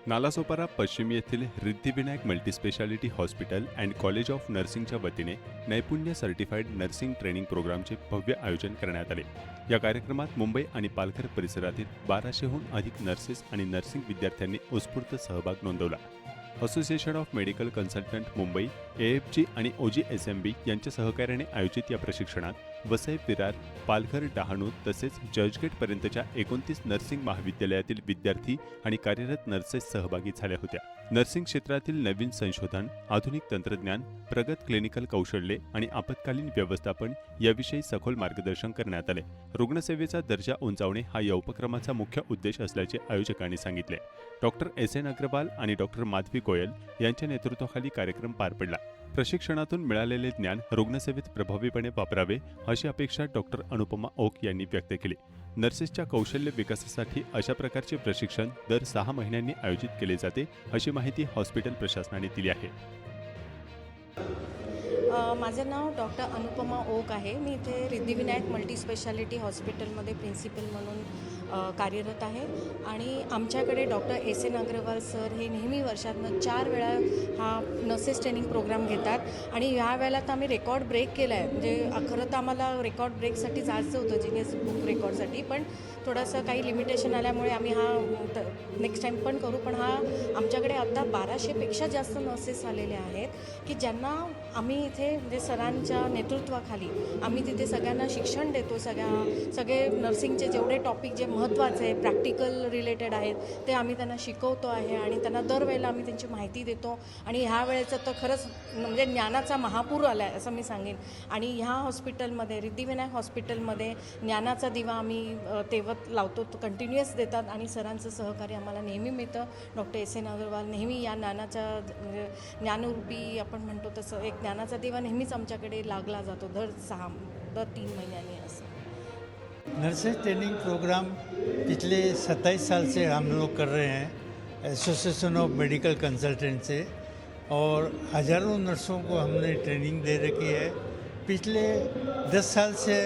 नालासोपारा पश्चिम येथील Riddhivinayak multispeciality hospital and college of नर्सिंगच्या वतीने नैपुण्य सर्टिफाईड नर्सिंग ट्रेनिंग प्रोग्रामचे भव्य आयोजन करण्यात आले। या कार्यक्रमात मुंबई आणि पालघर परिसरातील 1200हून अधिक नर्सेस आणि नर्सिंग विद्यार्थ्यांनी उत्स्फूर्त सहभाग नोंदवला। Association of medical consultant Mumbai, AFG आणि OGSMB यांच्या सहकार्याने आयोजित या प्रशिक्षणात वसई, विरार, पालघर, डहाणू तसेच चर्चगेटपर्यंतच्या 29 नर्सिंग महाविद्यालयातील विद्यार्थी आणि कार्यरत नर्सेस सहभागी झाल्या होत्या। नर्सिंग क्षेत्रातील नवीन संशोधन, आधुनिक तंत्रज्ञान, प्रगत क्लिनिकल कौशल्ये आणि आपत्कालीन व्यवस्थापन याविषयी सखोल मार्गदर्शन करण्यात आले। रुग्णसेवेचा दर्जा उंचावणे हा या उपक्रमाचा मुख्य उद्देश असल्याचे आयोजकांनी सांगितले। डॉक्टर SN अग्रवाल आणि डॉक्टर माधवी गोयल यांच्या नेतृत्वाखाली कार्यक्रम पार पडला। प्रशिक्षणातून मिळालेले ज्ञान रुग्णसेवेत प्रभावीपणे वापरावे अशी अपेक्षा डॉक्टर अनुपमा ओक यांनी व्यक्त केली। नर्सेसच्या कौशल्य विकासासाठी अशा प्रकारचे प्रशिक्षण दर 6 महिन्यांनी आयोजित केले जाते अशी माहिती हॉस्पिटल प्रशासनाने दिली आहे। माझं नाव डॉक्टर अनुपमा ओक आहे। मी इथे रिद्धिविनायक मल्टीस्पेशालिटी हॉस्पिटलमध्ये प्रिन्सिपल म्हणून कार्यरत आहे आणि आमच्याकडे डॉक्टर SN अग्रवाल सर हे नेहमी वर्षातनं 4 वेळा हा नर्सेस ट्रेनिंग प्रोग्राम घेतात आणि ह्या वेळेला तर आम्ही रेकॉर्ड ब्रेक केला आहे। म्हणजे खरं तर आम्हाला रेकॉर्ड ब्रेकसाठी जायचं होतं जिनेस बुक रेकॉर्डसाठी, पण थोडंसं काही लिमिटेशन आल्यामुळे आम्ही हा नेक्स्ट टाईम पण करू। पण हा आमच्याकडे आता 1200पेक्षा जास्त नर्सेस आलेले आहेत की ज्यांना आम्ही इथे म्हणजे सरांच्या नेतृत्वाखाली आम्ही तिथे सगळ्यांना शिक्षण देतो। सगळे नर्सिंगचे जेवढे टॉपिक जे महत्त्वाचे आहे, प्रॅक्टिकल रिलेटेड आहेत, ते आम्ही त्यांना शिकवतो आहे आणि त्यांना दरवेळेला आम्ही त्यांची माहिती देतो। आणि ह्या वेळेचं तर खरंच म्हणजे ज्ञानाचा महापूर आला आहे असं मी सांगेन। आणि ह्या हॉस्पिटलमध्ये, रिद्धिविनायक हॉस्पिटलमध्ये ज्ञानाचा दिवा आम्ही तेवत लावतो, तो कंटिन्युअस देतात आणि सरांचं सहकार्य आम्हाला नेहमी मिळतं। डॉक्टर SN अग्रवाल नेहमी या ज्ञानरूपी आपण म्हणतो तसं एक ज्ञानाचा दिवा नेहमीच आमच्याकडे लागला जातो दर 3 महिन्यांनी असं। नर्सेस ट्रेनिंग प्रोग्राम पिछले 27 साल से हम लोग कर रहे हैं एसोसिएशन ऑफ मेडिकल कंसल्टेंट से, और हज़ारों नर्सों को हमने ट्रेनिंग दे रखी है। पिछले 10 साल से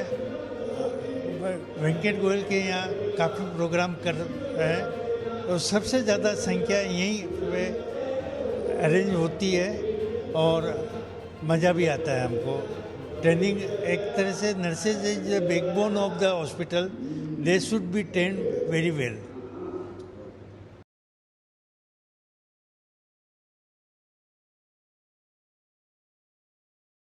वेंकट गोयल के यहाँ काफ़ी प्रोग्राम कर रहे हैं और सबसे ज़्यादा संख्या यहीं पे अरेंज होती है और मज़ा भी आता है हमको। ट्रेनिंग एक तरह से nurses is the backbone of the hospital, they should be trained very well.